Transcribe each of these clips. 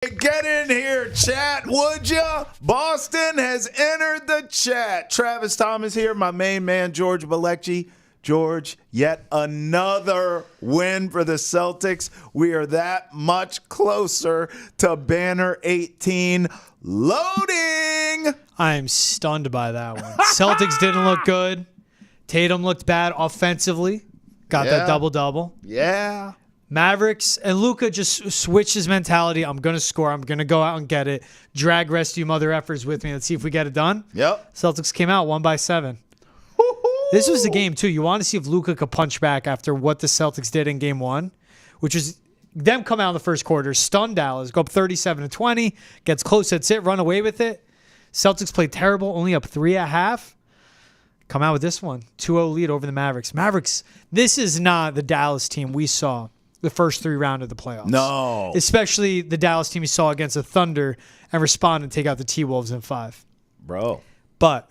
Get in here, chat, would ya? Boston has entered the chat. Travis Thomas here, my main man, George Balecki. George, yet another win for the Celtics. We are that much closer to banner 18 loading. I am stunned by that one. Celtics didn't look good. Tatum looked bad offensively. Got that double-double. Yeah. Mavericks and Luka just switched his mentality. I'm going to score. I'm going to go out and get it. Drag rest of you mother effers with me. Let's see if we get it done. Yep. Celtics came out 1-7. This was the game, too. You want to see if Luka could punch back after what the Celtics did in game one, which was them come out in the first quarter, stun Dallas, go up 37-20, gets close, that's it, run away with it. Celtics played terrible, only up 3 at half. Come out with this one, 2-0 lead over the Mavericks. Mavericks, this is not the Dallas team we saw the first 3 rounds of the playoffs. No. Especially the Dallas team we saw against the Thunder and respond and take out the T-Wolves in 5. Bro. But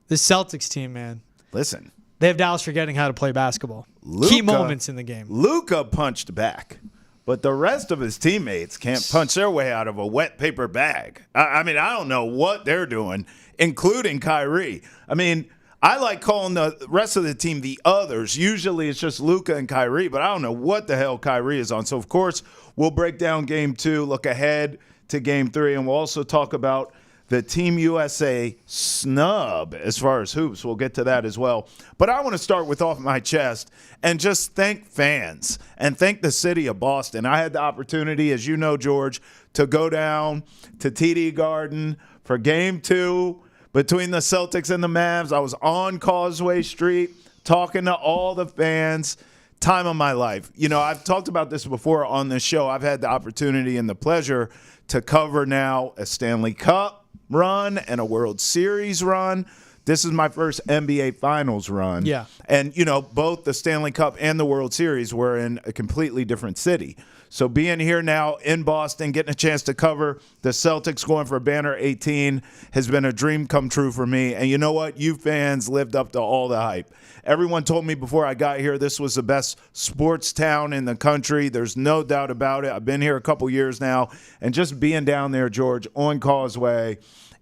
the Celtics team, man. Listen. They have Dallas forgetting how to play basketball. Key moments in the game. Luka punched back, but the rest of his teammates can't punch their way out of a wet paper bag. I mean, I don't know what they're doing, including Kyrie. I mean, I like calling the rest of the team the others. Usually it's just Luka and Kyrie, but I don't know what the hell Kyrie is on. So, of course, we'll break down Game 2, look ahead to Game 3, and we'll also talk about the Team USA snub as far as hoops. We'll get to that as well. But I want to start with off my chest and just thank fans and thank the city of Boston. I had the opportunity, as you know, George, to go down to TD Garden for Game 2 between the Celtics and the Mavs. I was on Causeway Street talking to all the fans. Time of my life. You know, I've talked about this before on this show. I've had the opportunity and the pleasure to cover now a Stanley Cup run and a World Series run. This is my first NBA Finals run. Yeah. And, you know, both the Stanley Cup and the World Series were in a completely different city. So being here now in Boston, getting a chance to cover the Celtics going for banner 18 has been a dream come true for me. And you know what? You fans lived up to all the hype. Everyone told me before I got here this was the best sports town in the country. There's no doubt about it. I've been here a couple years now. And just being down there, George, on Causeway,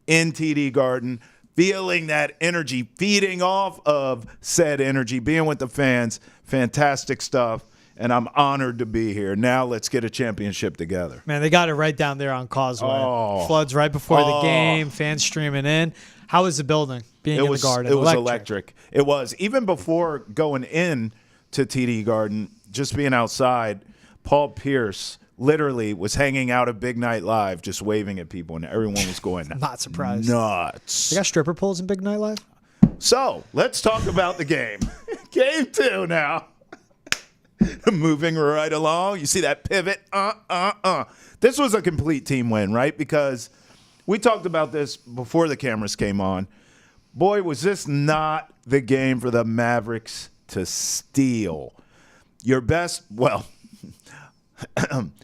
in TD Garden, feeling that energy, feeding off of said energy, being with the fans, fantastic stuff. And I'm honored to be here. Now let's get a championship together. Man, they got it right down there on Causeway. Oh. Floods right before the game, fans streaming in. How was the building being in the Garden? It was electric. It was. Even before going in to TD Garden, just being outside, Paul Pierce literally was hanging out at Big Night Live just waving at people, and everyone was going Not surprised. nuts. They got stripper poles in Big Night Live? So let's talk about the game. Game 2 now. Moving right along. You see that pivot? This was a complete team win, right? Because we talked about this before the cameras came on. Boy, was this not the game for the Mavericks to steal. Your best, well,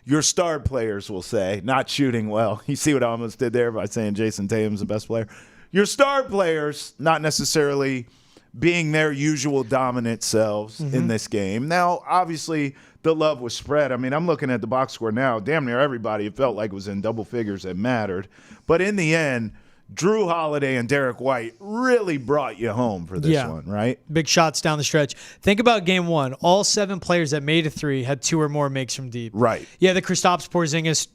your star players will say, not shooting well. You see what I almost did there by saying Jason Tatum's the best player? Your star players, not necessarily being their usual dominant selves in this game. Now, obviously, the love was spread. I mean, I'm looking at the box score now. Damn near everybody, it felt like, was in double figures that mattered. But in the end, Drew Holiday and Derek White really brought you home for this one, right? Big shots down the stretch. Think about game 1. All 7 players that made a 3 had 2 or more makes from deep. Right. Yeah, the Kristaps Porzingis,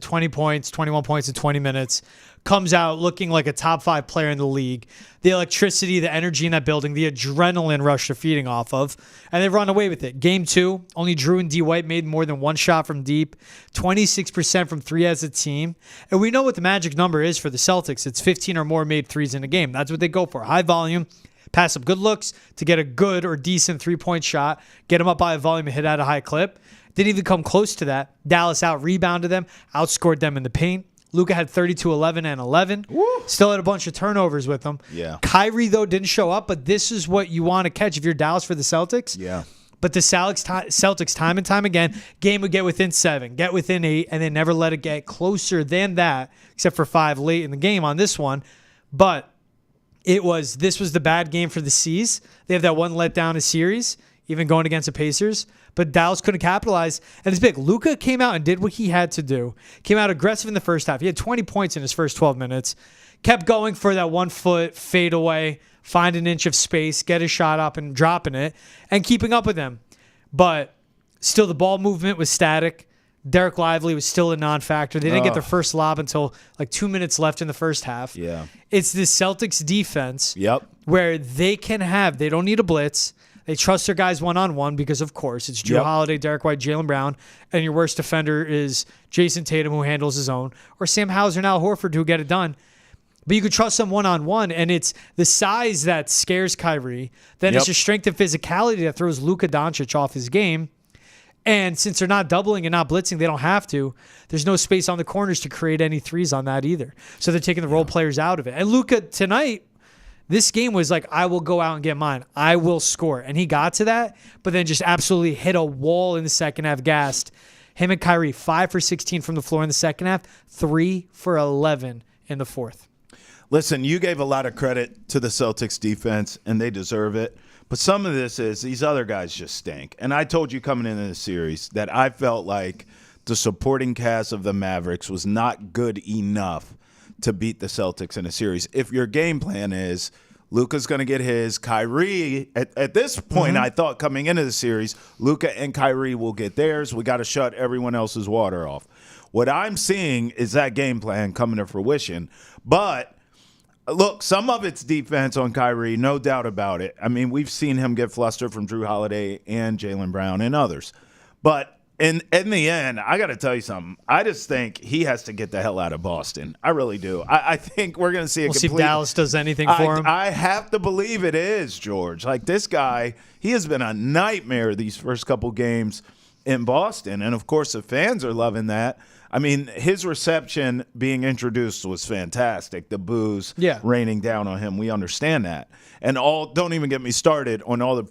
20 points, 21 points in 20 minutes. Comes out looking like a top 5 player in the league. The electricity, the energy in that building, the adrenaline rush they're feeding off of. And they've run away with it. Game 2, only Drew and D. White made more than 1 shot from deep. 26% from 3 as a team. And we know what the magic number is for the Celtics. It's 15 or more made 3s in a game. That's what they go for. High volume, pass up good looks to get a good or decent 3-point shot, get them up by a volume and hit at a high clip. Didn't even come close to that. Dallas out-rebounded them, outscored them in the paint. Luka had 32, 11, and 11. Woo. Still had a bunch of turnovers with him. Yeah. Kyrie, though, didn't show up, but this is what you want to catch if you're Dallas for the Celtics. Yeah. But the Celtics, time and time again, game would get within 7, get within 8, and they never let it get closer than that, except for 5 late in the game on this one. But this was the bad game for the C's. They have that one letdown a series. even going against the Pacers. But Dallas couldn't capitalize. And it's big. Luka came out and did what he had to do. Came out aggressive in the first half. He had 20 points in his first 12 minutes. Kept going for that 1 foot fade away, find an inch of space, get his shot up and dropping it, and keeping up with them. But still, the ball movement was static. Derek Lively was still a non-factor. They didn't get their first lob until like 2 minutes left in the first half. Yeah. It's the Celtics defense Yep. where they don't need a blitz. They trust their guys one-on-one because, of course, it's Drew Holiday, Derek White, Jaylen Brown, and your worst defender is Jason Tatum, who handles his own, or Sam Hauser and Al Horford, who get it done. But you could trust them one-on-one, and it's the size that scares Kyrie. Then it's your strength and physicality that throws Luka Doncic off his game. And since they're not doubling and not blitzing, they don't have to. There's no space on the corners to create any threes on that either. So they're taking the role players out of it. And Luka tonight, this game was like, I will go out and get mine. I will score. And he got to that, but then just absolutely hit a wall in the second half, gassed. Him and Kyrie, 5 for 16 from the floor in the second half, 3 for 11 in the fourth. Listen, you gave a lot of credit to the Celtics defense, and they deserve it. But some of this is these other guys just stink. And I told you coming into the series that I felt like the supporting cast of the Mavericks was not good enough to beat the Celtics in a series. If your game plan is Luka's going to get his, Kyrie, at this point, I thought coming into the series, Luka and Kyrie will get theirs. We got to shut everyone else's water off. What I'm seeing is that game plan coming to fruition. But look, some of it's defense on Kyrie, no doubt about it. I mean, we've seen him get flustered from Drew Holiday and Jaylen Brown and others. But in the end, I got to tell you something. I just think he has to get the hell out of Boston. I really do. I think we're going to see a complete. We'll see if Dallas does anything for him. I have to believe it is, George. Like, this guy, he has been a nightmare these first couple games in Boston. And, of course, the fans are loving that. I mean, his reception being introduced was fantastic. The boos raining down on him. We understand that. And don't even get me started on all the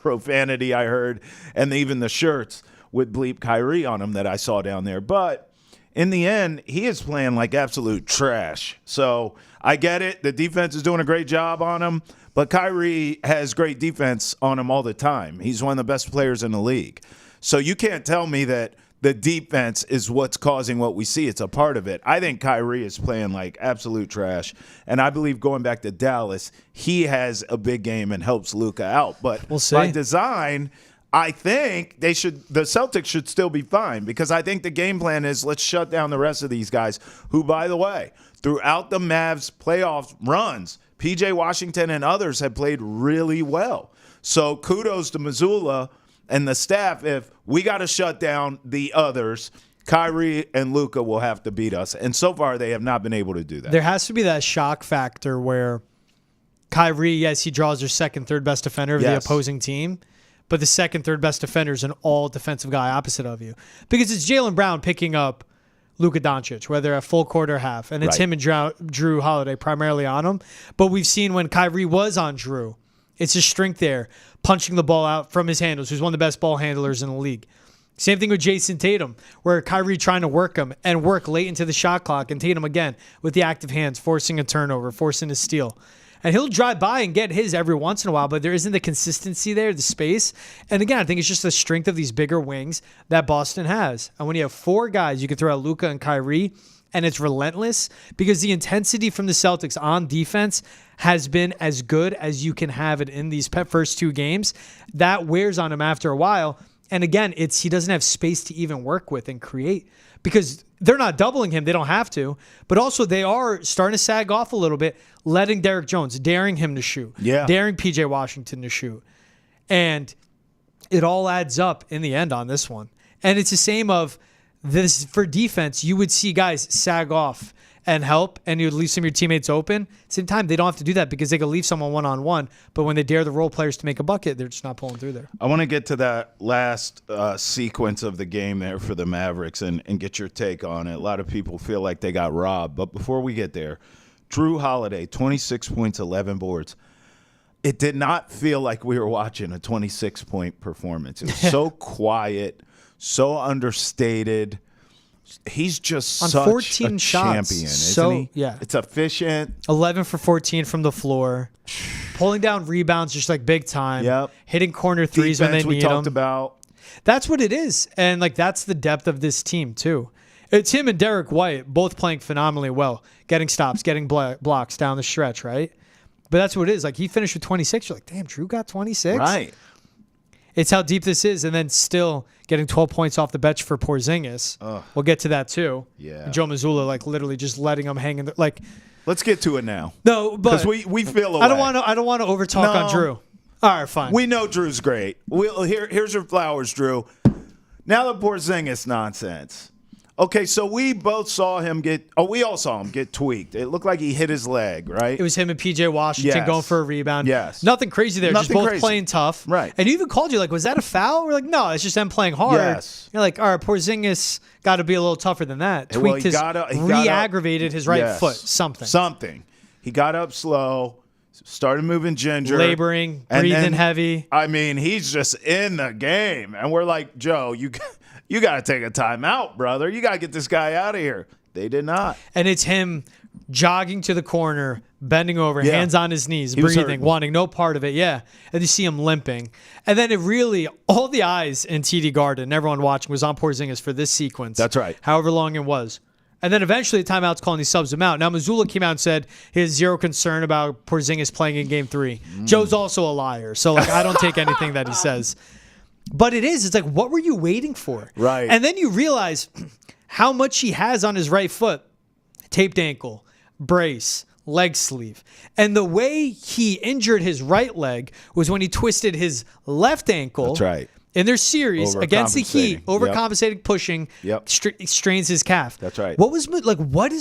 profanity I heard and even the shirts with bleep Kyrie on them that I saw down there. But in the end, he is playing like absolute trash. So I get it. The defense is doing a great job on him. But Kyrie has great defense on him all the time. He's one of the best players in the league. So you can't tell me that the defense is what's causing what we see. It's a part of it. I think Kyrie is playing like absolute trash. And I believe going back to Dallas, he has a big game and helps Luka out. But we'll see. By design, I think the Celtics should still be fine because I think the game plan is let's shut down the rest of these guys who, by the way, throughout the Mavs playoff runs, P.J. Washington and others have played really well. So kudos to Missoula and the staff. If we got to shut down the others, Kyrie and Luka will have to beat us. And so far, they have not been able to do that. There has to be that shock factor where Kyrie, yes, he draws their second, third best defender of the opposing team, but the second, third best defender is an all-defensive guy opposite of you. Because it's Jaylen Brown picking up Luka Doncic, whether at full court or half, and it's him and Drew Holiday primarily on him. But we've seen when Kyrie was on Drew, it's his strength there, punching the ball out from his handles, who's one of the best ball handlers in the league. Same thing with Jason Tatum, where Kyrie trying to work him and work late into the shot clock, and Tatum again with the active hands, forcing a turnover, forcing a steal. And he'll drive by and get his every once in a while, but there isn't the consistency there, the space. And again, I think it's just the strength of these bigger wings that Boston has. And when you have four guys, you can throw out Luka and Kyrie, and it's relentless because the intensity from the Celtics on defense has been as good as you can have it in these first two games. That wears on him after a while. And again, he doesn't have space to even work with and create because they're not doubling him. They don't have to. But also they are starting to sag off a little bit, letting Derek Jones, daring him to shoot, daring P.J. Washington to shoot. And it all adds up in the end on this one. And it's the same of this for defense. You would see guys sag off and help, and you'd leave some of your teammates open. Same time, they don't have to do that because they can leave someone one-on-one. But when they dare the role players to make a bucket, they're just not pulling through there. I want to get to that last sequence of the game there for the Mavericks and get your take on it. A lot of people feel like they got robbed. But before we get there, Drew Holiday, 26 points, 11 boards. It did not feel like we were watching a 26-point performance. It was so quiet, so understated. He's just on such 14 a shots, champion, isn't he? Yeah. It's efficient. 11 for 14 from the floor. pulling down rebounds just like big time. Yep. Hitting corner threes Defense when they we need talked them. about. That's what it is. And like that's the depth of this team too. It's him and Derek White both playing phenomenally well, getting stops, getting blocks down the stretch, right? But that's what it is. Like he finished with 26. You're like, damn, Drew got 26? Right. It's how deep this is. And then still getting 12 points off the bench for Porzingis. We'll get to that too. Yeah. And Joe Mazzulla like literally just letting him hang in there. Like, Let's get to it now. no, but Because we feel away. I don't want to overtalk on Drew. All right, fine. We know Drew's great. Here's your flowers, Drew. Now the Porzingis nonsense. Okay, so we both saw him we all saw him get tweaked. It looked like he hit his leg, right? It was him and PJ Washington Yes. going for a rebound. Yes. Nothing crazy there. Nothing just both crazy. playing tough. Right. And you even called you like, was that a foul? We're like, no, it's just them playing hard. Yes. You're like, all right, Porzingis got to be a little tougher than that. Well, Tweaked he his, got up- re-aggravated his right Yes. foot. Something. Something. He got up slow, started moving ginger. Laboring, and breathing then, heavy. I mean, he's just in the game. And we're like, Joe, you got to take a timeout, brother. You got to get this guy out of here. They did not. And it's him jogging to the corner, bending over, Yeah. hands on his knees, He was breathing, hurting. wanting no part of it. Yeah. And you see him limping. And then it really, all the eyes in TD Garden, everyone watching, was on Porzingis for this sequence. That's right. However long it was. And then eventually the timeout's calling these subs him out. Now, Mazzulla came out and said he has zero concern about Porzingis playing in Game 3. Joe's also a liar. So, like, I don't take anything that he says. But it's like, what were you waiting for? Right. And then you realize how much he has on his right foot. Taped ankle, brace, leg sleeve. And the way he injured his right leg was when he twisted his left ankle. That's right. In their series against the Heat, overcompensating, pushing, strains his calf. That's right. What is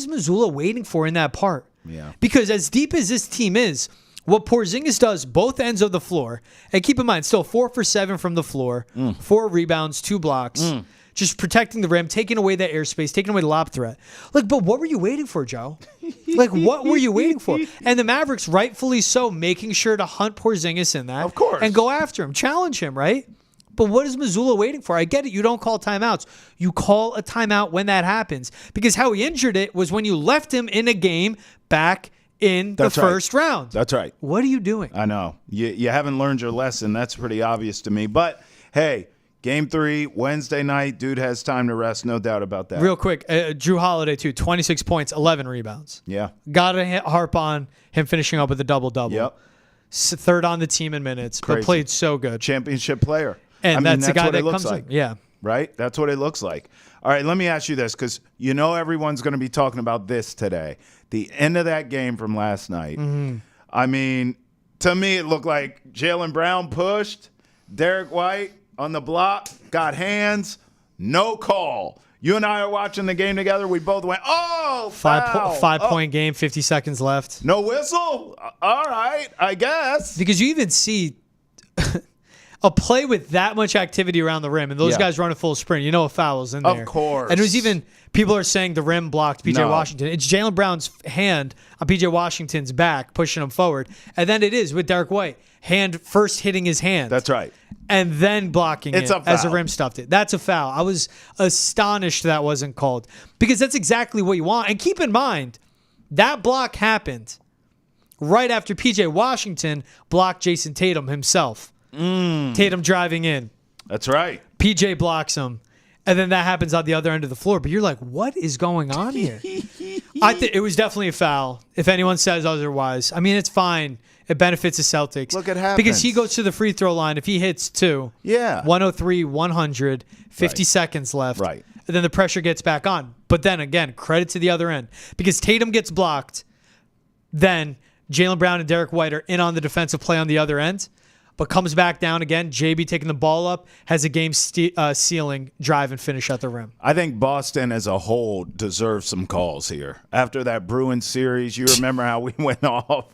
Mazzulla waiting for in that part? Yeah. Because as deep as this team is, what Porzingis does both ends of the floor, and keep in mind, still 4 for 7 from the floor, 4 rebounds, 2 blocks, just protecting the rim, taking away that airspace, taking away the lob threat. Like, but what were you waiting for, Joe? Like, what were you waiting for? And the Mavericks, rightfully so, making sure to hunt Porzingis in that. Of course. And go after him, challenge him, right? But what is Mazzulla waiting for? I get it. You don't call timeouts. You call a timeout when that happens. Because how he injured it was when you left him in a game back in the first round. That's right. What are you doing? I know. You haven't learned your lesson. That's pretty obvious to me. But, hey, Game 3, Wednesday night, dude has time to rest. No doubt about that. Real quick, Drew Holiday, too. 26 points, 11 rebounds. Yeah. Got to harp on him finishing up with a double-double. Yep. Third on the team in minutes, Crazy. but played so good. Championship player. And that's the guy what that it looks comes like. in. Yeah. Right? That's what it looks like. All right, let me ask you this, because you know everyone's going to be talking about this today. The end of that game from last night. I mean, to me, it looked like Jaylen Brown pushed, Derek White on the block, got hands, no call. You and I are watching the game together. We both went, oh, foul. Five-point game, 50 seconds left. No whistle? All right, I guess. Because you even see a play with that much activity around the rim, and those guys run a full sprint. You know a foul is in there. Of course. And it was even, people are saying the rim blocked P.J. No. Washington. It's Jaylen Brown's hand on P.J. Washington's back, pushing him forward. And then it is with Derek White, hand first hitting his hand. That's right. And then blocking It's it a foul. as the rim stuffed it. That's a foul. I was astonished that wasn't called. Because that's exactly what you want. And keep in mind, that block happened right after P.J. Washington blocked Jason Tatum himself. Tatum driving in. That's right. PJ blocks him. And then that happens on the other end of the floor. But you're like, what is going on here? I think it was definitely a foul. If anyone says otherwise, I mean, it's fine. It benefits the Celtics. Look, it happens. Because he goes to the free throw line. If he hits 2, Yeah. 103, 100, 50 Right. seconds left. Right. And then the pressure gets back on. But then again, credit to the other end. Because Tatum gets blocked. Then Jaylen Brown and Derek White are in on the defensive play on the other end. But comes back down again. JB taking the ball up, has a game ceiling drive and finish at the rim. I think Boston as a whole deserves some calls here. After that Bruins series, you remember how we went off.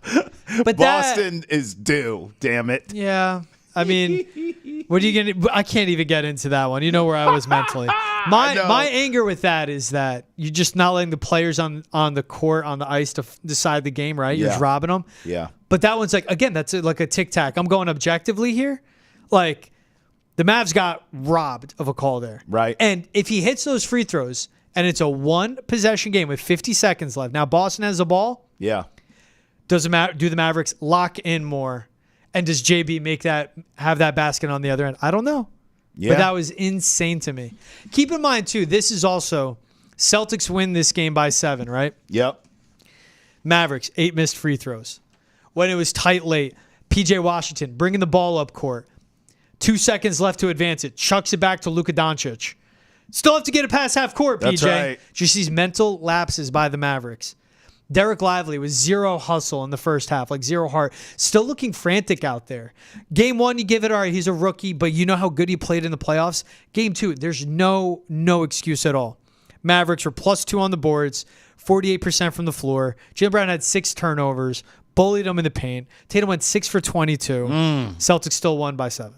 But Boston is due, damn it. Yeah. I mean, what are you going to... I can't even get into that one. You know where I was mentally. My anger with that is that you're just not letting the players on the court, on the ice to decide the game, right? You're just robbing them. Yeah. But that one's like, again, that's like a tic-tac. I'm going objectively here. Like, the Mavs got robbed of a call there. Right. And if he hits those free throws and it's a one-possession game with 50 seconds left, now Boston has the ball, Yeah. Do the Mavericks lock in more? And does JB have that basket on the other end? I don't know. Yeah. But that was insane to me. Keep in mind, too, this is also Celtics win this game by 7, right? Yep. Mavericks, 8 missed free throws. When it was tight late, PJ Washington bringing the ball up court. 2 seconds left to advance it. Chucks it back to Luka Doncic. Still have to get it past half court, PJ. That's right. Just these mental lapses by the Mavericks. Derek Lively was 0 hustle in the first half, like 0 heart. Still looking frantic out there. Game 1, you give it, all right, he's a rookie, but you know how good he played in the playoffs. Game 2, there's no excuse at all. Mavericks were +2 on the boards, 48% from the floor. Jaylen Brown had 6 turnovers, bullied him in the paint. Tatum went 6 for 22. Celtics still won by 7.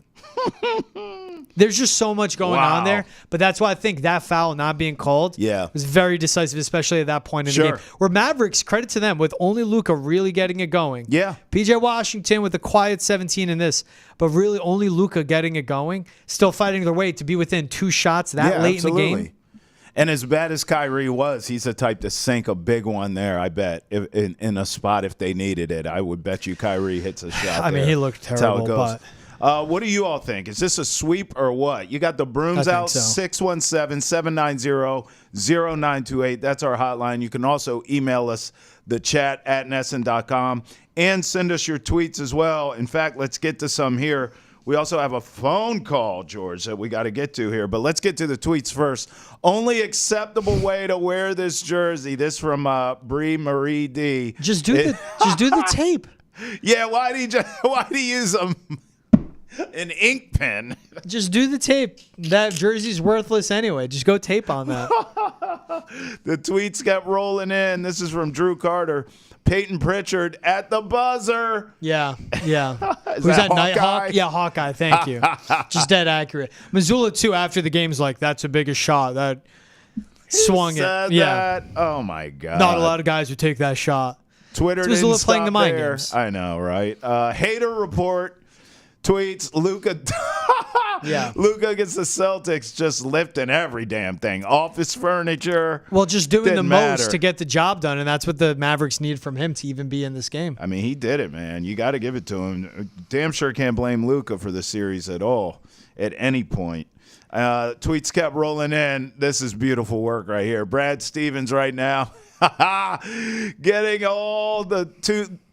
There's just so much going on there, but that's why I think that foul not being called was very decisive, especially at that point in the game. Where Mavericks, credit to them, with only Luka really getting it going. Yeah. PJ Washington with a quiet 17 in this, but really only Luka getting it going, still fighting their way to be within 2 shots that late in the game. And as bad as Kyrie was, he's the type to sink a big one there, I bet, in a spot if they needed it. I would bet you Kyrie hits a shot I mean, he looked terrible, but... what do you all think? Is this a sweep or what? You got the brooms out, so. 617-790-0928. That's our hotline. You can also email us, the chat at nesson.com, and send us your tweets as well. In fact, let's get to some here. We also have a phone call, George, that we got to get to here. But let's get to the tweets first. Only acceptable way to wear this jersey. This from Bree Marie D. Just do the tape. Yeah, why do you use an ink pen? Just do the tape. That jersey's worthless anyway. Just go tape on that. The tweets kept rolling in. This is from Drew Carter. Peyton Pritchard at the buzzer. Yeah. Is Who's that that, Nighthawk? Hawkeye? Yeah, Hawkeye. Thank you. Just dead accurate. Missoula, too, after the game's like, that's the biggest shot. That swung it. Said Yeah. that? Oh, my God. Not a lot of guys would take that shot. Twitter It's didn't Missoula stop playing the mind there. games. I know, right? Hater report tweets Luka. Yeah. Luka against the Celtics, just lifting every damn thing. Office furniture. Well, just doing the Didn't most matter. to get the job done, and that's what the Mavericks need from him to even be in this game. I mean, he did it, man. You got to give it to him. Damn sure can't blame Luka for the series at all, at any point. Tweets kept rolling in. This is beautiful work right here. Brad Stevens right now getting all the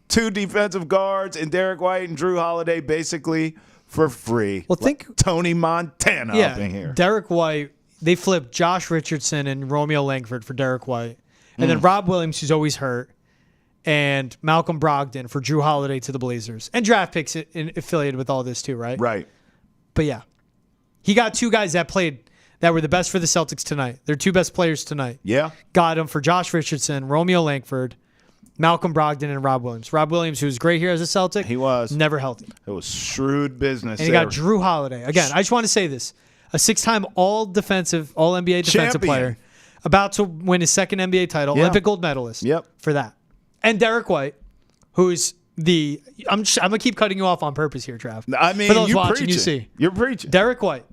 two defensive guards and Derek White and Drew Holiday basically for free. Well, think Tony Montana up in here. Derek White, they flipped Josh Richardson and Romeo Langford for Derek White. And then Rob Williams, who's always hurt, and Malcolm Brogdon for Drew Holiday to the Blazers. And draft picks affiliated with all this too, right? Right. But yeah, he got 2 guys that were the best for the Celtics tonight. Their 2 best players tonight. Yeah. Got him for Josh Richardson, Romeo Langford, Malcolm Brogdon, and Rob Williams. Rob Williams, who was great here as a Celtic. He was. Never healthy. It was shrewd business. And he got Drew Holiday. Again, I just want to say this. A 6-time all-NBA defensive player. About to win his 2nd NBA title. Olympic gold medalist. Yep. For that. And Derek White, who's I'm going to keep cutting you off on purpose here, Trav. I mean, for those you watching, preaching. you see. You're preaching. Derek White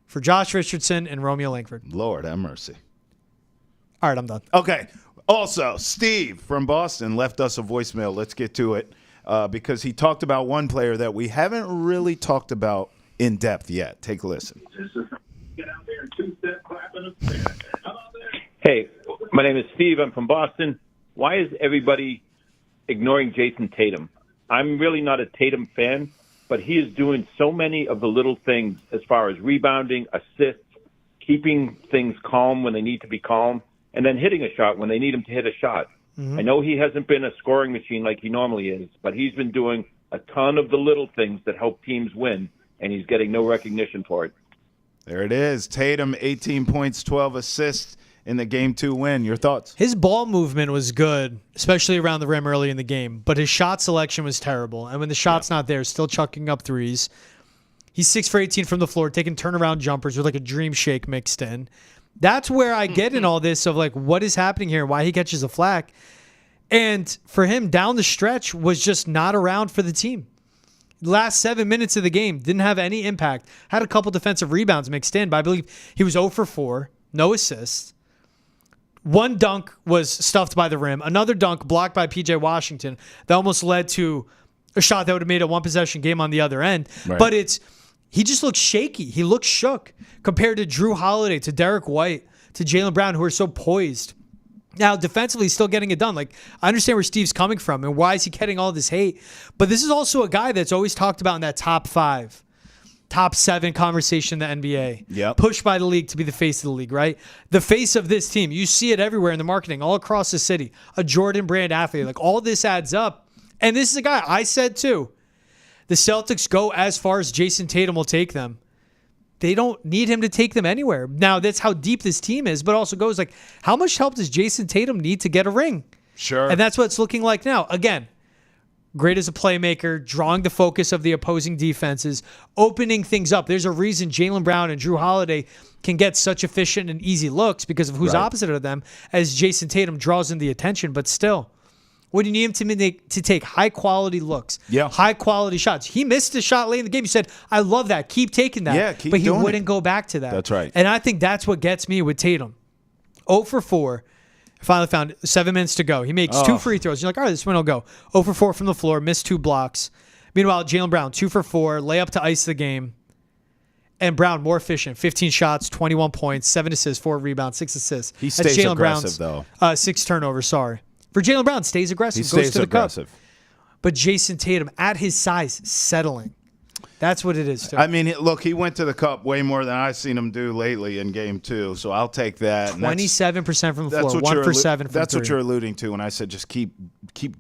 for Josh Richardson and Romeo Langford. Lord have mercy. All right, I'm done. Okay. Also, Steve from Boston left us a voicemail. Let's get to it because he talked about one player that we haven't really talked about in depth yet. Take a listen. Hey, my name is Steve. I'm from Boston. Why is everybody ignoring Jason Tatum? I'm really not a Tatum fan, but he is doing so many of the little things as far as rebounding, assists, keeping things calm when they need to be calm, and then hitting a shot when they need him to hit a shot. Mm-hmm. I know he hasn't been a scoring machine like he normally is, but he's been doing a ton of the little things that help teams win, and he's getting no recognition for it. There it is. Tatum, 18 points, 12 assists in the Game 2 win. Your thoughts? His ball movement was good, especially around the rim early in the game, but his shot selection was terrible. And when the shot's not there, still chucking up threes. He's 6 for 18 from the floor, taking turnaround jumpers with like a dream shake mixed in. That's where I get in all this of like what is happening here, why he catches a flack. And for him, down the stretch was just not around for the team. Last 7 minutes of the game, didn't have any impact. Had a couple defensive rebounds mixed in, but I believe he was 0 for 4, no assists. One dunk was stuffed by the rim. Another dunk blocked by P.J. Washington that almost led to a shot that would have made a one-possession game on the other end. Right. But he just looks shaky. He looks shook compared to Drew Holiday, to Derek White, to Jaylen Brown, who are so poised. Now, defensively, he's still getting it done. Like, I understand where Steve's coming from and why is he getting all this hate. But this is also a guy that's always talked about in that top 5, top 7 conversation in the NBA. Yep. Pushed by the league to be the face of the league, right? The face of this team. You see it everywhere in the marketing, all across the city. A Jordan Brand athlete. Like, all this adds up. And this is a guy, I said too, the Celtics go as far as Jason Tatum will take them. They don't need him to take them anywhere. Now, that's how deep this team is, but also goes like, how much help does Jason Tatum need to get a ring? Sure. And that's what it's looking like now. Again, great as a playmaker, drawing the focus of the opposing defenses, opening things up. There's a reason Jaylen Brown and Drew Holiday can get such efficient and easy looks because of who's opposite of them as Jason Tatum draws in the attention. But still, what do you need him to take high-quality looks, high-quality shots? He missed a shot late in the game. He said, I love that. Keep taking that. Yeah, keep but he doing wouldn't it. go back to that. That's right. And I think that's what gets me with Tatum. 0 for 4. Finally found 7 minutes to go. He makes 2 free throws. You're like, all right, this one will go. 0 for 4 from the floor, missed 2 blocks. Meanwhile, Jaylen Brown, 2 for 4, layup to ice the game. And Brown, more efficient. 15 shots, 21 points, 7 assists, 4 rebounds, 6 assists. He stays Jaylen aggressive, Brown's, 6 turnovers, sorry. For Jaylen Brown, stays aggressive, He goes stays to the aggressive. cup. But Jason Tatum, at his size, settling. That's what it is, too. I mean, look, he went to the cup way more than I've seen him do lately in game 2, so I'll take that. 27% from the floor, 1 for 7 from That's 3. what you're alluding to when I said just keep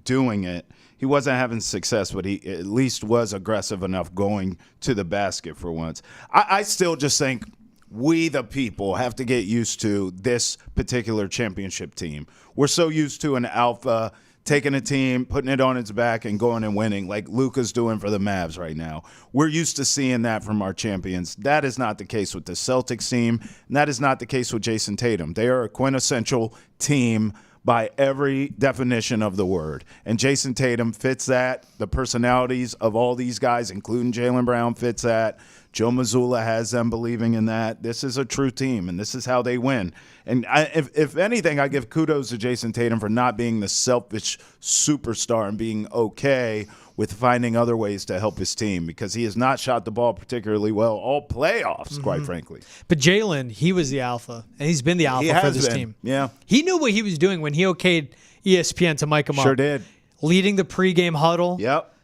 doing it. He wasn't having success, but he at least was aggressive enough going to the basket for once. I still just think we, the people, have to get used to this particular championship team. We're so used to an alpha taking a team, putting it on its back, and going and winning like Luka's doing for the Mavs right now. We're used to seeing that from our champions. That is not the case with the Celtics team, and that is not the case with Jason Tatum. They are a quintessential team by every definition of the word. And Jason Tatum fits that. The personalities of all these guys, including Jaylen Brown, fits that. Joe Mazzulla has them believing in that. This is a true team, and this is how they win. And if anything, I give kudos to Jason Tatum for not being the selfish superstar and being okay with finding other ways to help his team, because he has not shot the ball particularly well all playoffs, quite frankly. But Jaylen, he was the alpha, and he's been the alpha for this team. Yeah. He knew what he was doing when he okayed ESPN to mic him up. Sure did. Leading the pregame huddle. Yep.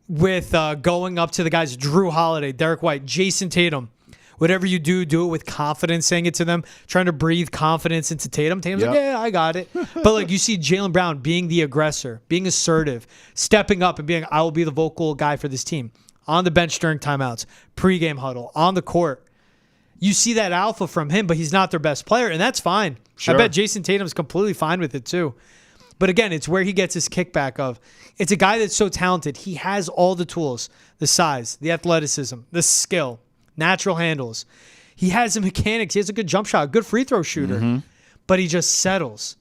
With going up to the guys, Drew Holiday, Derek White, Jason Tatum. Whatever you do it with confidence, saying it to them, trying to breathe confidence into Tatum. Tatum's like, yeah, I got it. But like you see Jaylen Brown being the aggressor, being assertive, stepping up and being, I will be the vocal guy for this team. On the bench during timeouts, pregame huddle, on the court. You see that alpha from him, but he's not their best player, and that's fine. Sure. I bet Jason Tatum's completely fine with it too. But again, it's where he gets his kickback of, it's a guy that's so talented. He has all the tools, the size, the athleticism, the skill, natural handles. He has the mechanics. He has a good jump shot, good free throw shooter, but he just settles.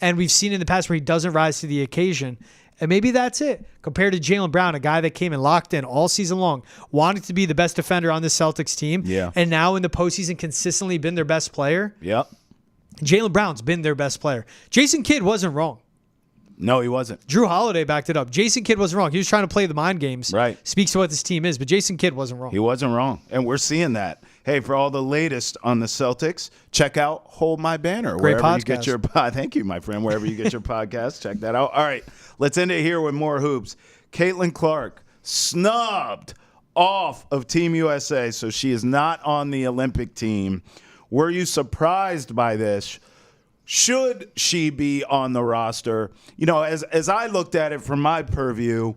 And we've seen in the past where he doesn't rise to the occasion. And maybe that's it. Compared to Jaylen Brown, a guy that came and locked in all season long, wanting to be the best defender on the Celtics team, and now in the postseason consistently been their best player. Yep. Jaylen Brown's been their best player. Jason Kidd wasn't wrong. No, he wasn't. Drew Holiday backed it up. Jason Kidd wasn't wrong. He was trying to play the mind games. Right. Speaks to what this team is, but Jason Kidd wasn't wrong. He wasn't wrong. And we're seeing that. Hey, for all the latest on the Celtics, check out Hold My Banner. Great wherever podcast. You get your Thank you, my friend. Wherever you get your podcast, check that out. All right, let's end it here with more hoops. Caitlin Clark snubbed off of Team USA, so she is not on the Olympic team. Were you surprised by this? Should she be on the roster? You know, as I looked at it from my purview,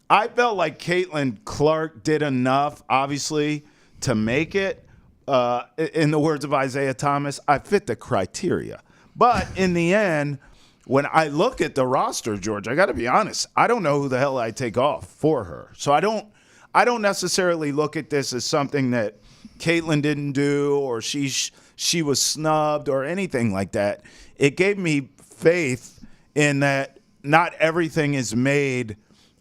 I felt like Caitlin Clark did enough, obviously, to make it. In the words of Isaiah Thomas, I fit the criteria. But in the end, when I look at the roster, George, I got to be honest, I don't know who the hell I take off for her. So I don't necessarily look at this as something that Caitlin didn't do or she was snubbed or anything like that. It gave me faith in that not everything is made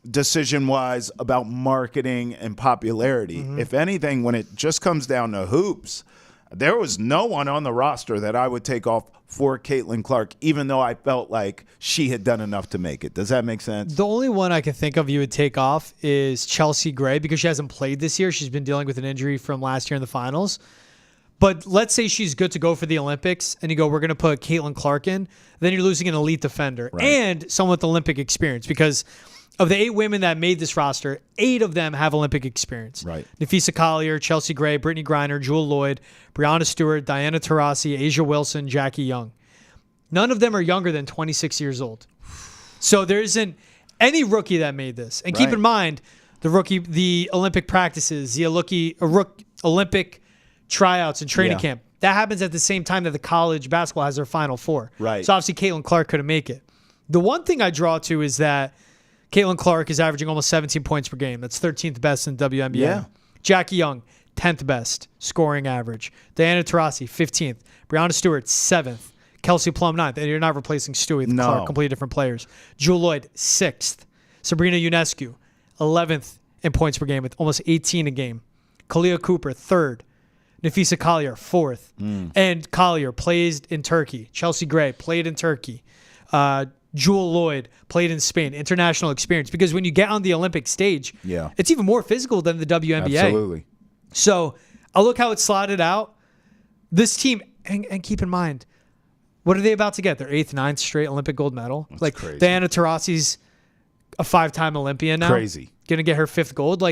decision-wise about marketing and popularity. If anything, when it just comes down to hoops, There was no one on the roster that I would take off for Caitlin Clark, even though I felt like she had done enough to make it. Does that make sense? The only one I can think of you would take off is Chelsea Gray because she hasn't played this year. She's been dealing with an injury from last year in the finals. But let's say she's good to go for the Olympics, and you go, we're going to put Caitlin Clark in. Then you're losing an elite defender and someone with Olympic experience because of the 8 women that made this roster, 8 of them have Olympic experience. Right. Nafisa Collier, Chelsea Gray, Brittany Griner, Jewel Lloyd, Brianna Stewart, Diana Taurasi, Asia Wilson, Jackie Young. None of them are younger than 26 years old. So there isn't any rookie that made this. And keep in mind, the Olympic practices, the Olympic tryouts and training camp, that happens at the same time that the college basketball has their Final Four. Right. So obviously Caitlin Clark couldn't make it. The one thing I draw to is that Caitlin Clark is averaging almost 17 points per game. That's 13th best in WNBA. Yeah. Jackie Young, 10th best scoring average. Diana Taurasi, 15th. Brianna Stewart, 7th. Kelsey Plum, 9th. And you're not replacing Stewie with Clark, completely different players. Jewel Lloyd, 6th. Sabrina Ionescu, 11th in points per game with almost 18 a game. Kalia Cooper, 3rd. Nafisa Collier, 4th. And Collier plays in Turkey. Chelsea Gray played in Turkey. Jewel Lloyd played in Spain. International experience. Because when you get on the Olympic stage, it's even more physical than the WNBA. Absolutely. So I'll look how it's slotted out. This team, and keep in mind, what are they about to get? Their 8th, 9th straight Olympic gold medal. That's crazy. Diana Taurasi's a 5-time Olympian now. Crazy. Going to get her 5th gold.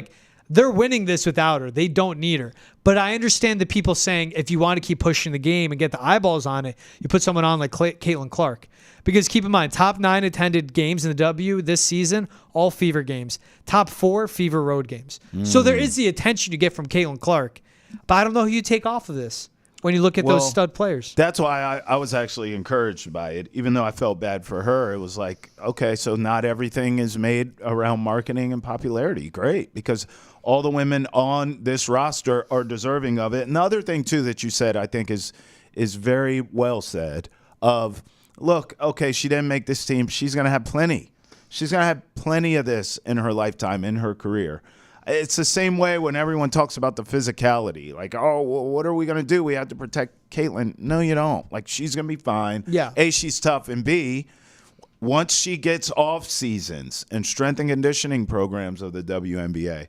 They're winning this without her. They don't need her. But I understand the people saying if you want to keep pushing the game and get the eyeballs on it, you put someone on like Caitlin Clark. Because keep in mind, top 9 attended games in the W this season, all Fever games. Top 4, Fever road games. So there is the attention you get from Caitlin Clark. But I don't know who you take off of this when you look at those stud players. That's why I was actually encouraged by it. Even though I felt bad for her, it was like, okay, so not everything is made around marketing and popularity. Great, because all the women on this roster are deserving of it. And the other thing, too, that you said I think is very well said of, look, okay, she didn't make this team. She's going to have plenty. She's going to have plenty of this in her lifetime, in her career. It's the same way when everyone talks about the physicality. Like, oh, well, what are we going to do? We have to protect Caitlin. No, you don't. Like, she's going to be fine. Yeah. A, she's tough. And B, once she gets off seasons and strength and conditioning programs of the WNBA,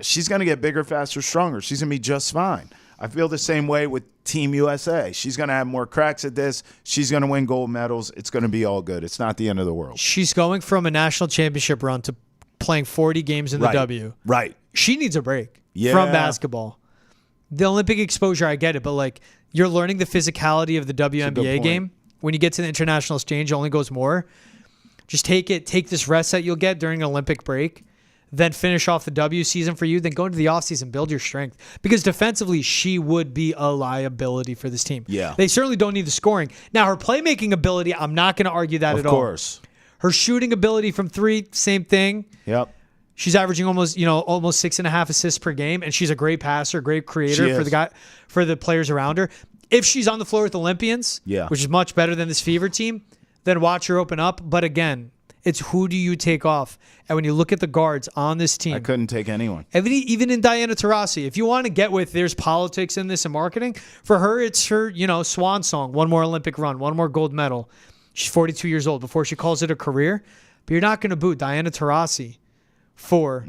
she's going to get bigger, faster, stronger. She's going to be just fine. I feel the same way with Team USA. She's going to have more cracks at this. She's going to win gold medals. It's going to be all good. It's not the end of the world. She's going from a national championship run to playing 40 games in the W. Right. She needs a break from basketball. The Olympic exposure, I get it, but you're learning the physicality of the WNBA game. When you get to the international stage, it only goes more. Just take this rest that you'll get during an Olympic break, then finish off the W season for you, then go into the offseason, build your strength. Because defensively, she would be a liability for this team. Yeah. They certainly don't need the scoring. Now, her playmaking ability, I'm not going to argue that at all. Of course. Her shooting ability from 3, same thing. Yep. She's averaging almost 6.5 assists per game, and she's a great passer, great creator for the players around her. If she's on the floor with Olympians, which is much better than this Fever team, then watch her open up. But again, it's who do you take off? And when you look at the guards on this team, I couldn't take anyone. Even in Diana Taurasi, if you want to get with there's politics in this and marketing, for her it's her swan song, one more Olympic run, one more gold medal. She's 42 years old before she calls it a career. But you're not going to boot Diana Taurasi for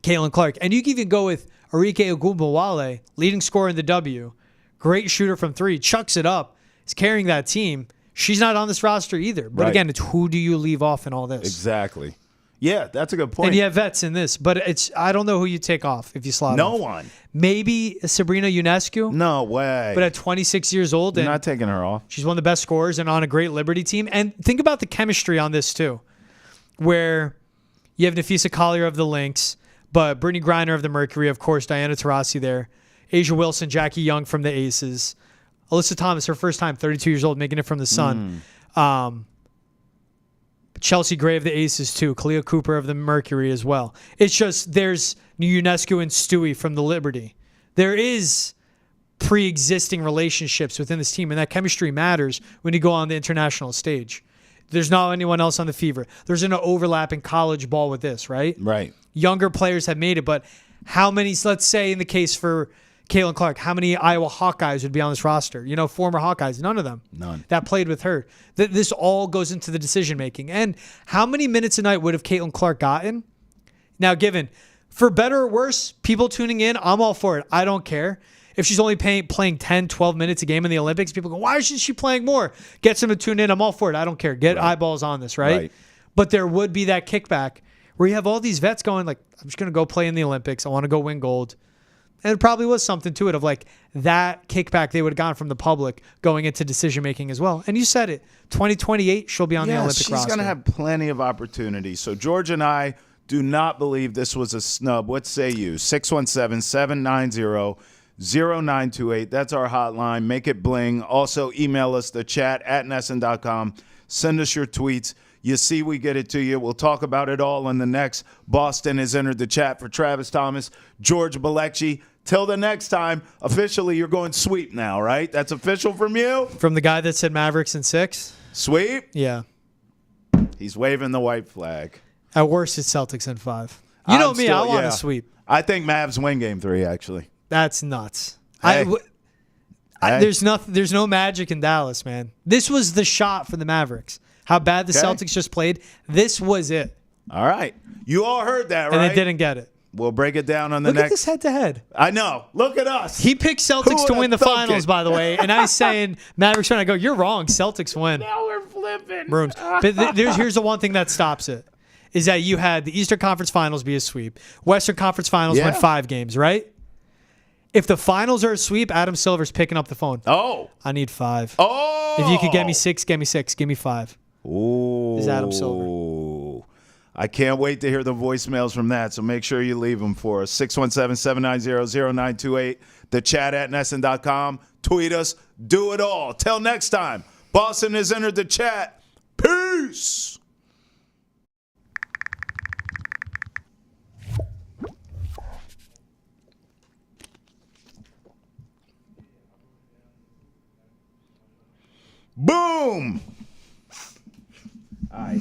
Caitlin Clark. And you can even go with Arike Ogunbowale, leading scorer in the W, great shooter from 3, chucks it up, is carrying that team. She's not on this roster either. But again, it's who do you leave off in all this? Exactly. Yeah, that's a good point. And you have vets in this, but I don't know who you take off if you slot No off. one. Maybe Sabrina Ionescu. No way. But at 26 years old, you're not taking her off. She's one of the best scorers and on a great Liberty team. And think about the chemistry on this too, where you have Nafisa Collier of the Lynx, but Brittany Griner of the Mercury, of course, Diana Taurasi there, Asia Wilson, Jackie Young from the Aces, Alyssa Thomas, her first time, 32 years old, making it from the Sun. Chelsea Gray of the Aces too, Kalia Cooper of the Mercury as well. It's just there's Ionescu and Stewie from the Liberty. There is pre-existing relationships within this team, and that chemistry matters when you go on the international stage. There's not anyone else on the Fever. There's an overlap in college ball with this, right? Right. Younger players have made it, but how many, let's say in the case for Caitlin Clark, how many Iowa Hawkeyes would be on this roster? Former Hawkeyes, none of them. None. That played with her. This all goes into the decision making. And how many minutes a night would have Caitlin Clark gotten? Now, given, for better or worse, people tuning in, I'm all for it. I don't care. If she's only playing 10, 12 minutes a game in the Olympics, people go, why isn't she playing more? Get them to tune in. I'm all for it. I don't care. Get eyeballs on this, right? But there would be that kickback where you have all these vets going like, I'm just going to go play in the Olympics. I want to go win gold. And it probably was something to it of like that kickback they would have gotten from the public going into decision-making as well. And you said it. 2028, she'll be on the Olympic roster. She's going to have plenty of opportunities. So George and I do not believe this was a snub. What say you? 617-790-0928. That's our hotline. Make it bling. Also, email us, the chat at nesson.com. Send us your tweets. You see, we get it to you. We'll talk about it all in the next. Boston has entered the chat for Travis Thomas, George Balecki. Till the next time, officially, you're going sweep now, right? That's official from you? From the guy that said Mavericks in 6? Sweep? Yeah. He's waving the white flag. At worst, it's Celtics in 5. You know me, I want a sweep. I think Mavs win game 3, actually. That's nuts. Hey. There's no magic in Dallas, man. This was the shot for the Mavericks. How bad the Celtics just played. This was it. All right. You all heard that, right? And they didn't get it. We'll break it down on the next. Look at this head-to-head. I know. Look at us. He picked Celtics to win the finals, by the way. And I was saying, Mavericks trying to go, you're wrong. Celtics win. Now we're flipping. Brooms. But here's the one thing that stops it, is that you had the Eastern Conference Finals be a sweep. Western Conference Finals went 5 games, right? If the finals are a sweep, Adam Silver's picking up the phone. Oh. I need 5. Oh. If you could get me 6, give me 6. Give me 5. Ooh. Is Adam Silver. I can't wait to hear the voicemails from that, so make sure you leave them for us. 617-790-0928. The chat at nesson.com. Tweet us. Do it all. Till next time, Boston has entered the chat. Peace. Boom. All right.